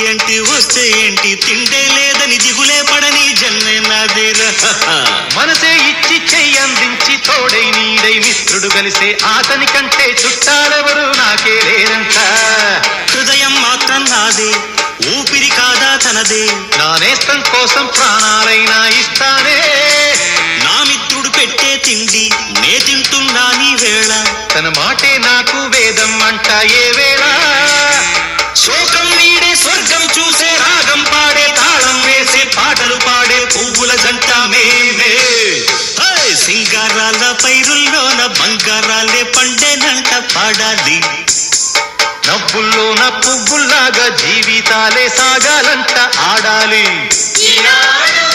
ఏంటి వస్తే ఏంటి తిండే లేదని దిగులే పడని జన్మే నాదేరా. మనసే ఇచ్చి చెయ్యందించి తోడై నీడై మిత్రుడు కలిసే అతని కంటే చుట్టాలెవరు నాకే లేరంట. హృదయం మాత్రం నాదే, ఊపిరి కాదా తనదే. నా నేస్తం కోసం ప్రాణాలైనా ఇస్తానే. నా మిత్రుడు పెట్టే తిండి నే తింటున్నా నీ వేళ. తన మాటే నాకు వేదం అంట ఏ వేళ. శోకం వీడే స్వర్గం చూసే రాగం పాడే తాళం వేసే పాటలు పాడే పువ్వుల జంట మేమే. సింగారాల పైరుల్లోన బంగారాలే పండేనంట పాడాలి. నవ్వుల్లోన పువ్వుల్లాగా జీవితాలే సాగాలంట ఆడాలి. ఈనాడు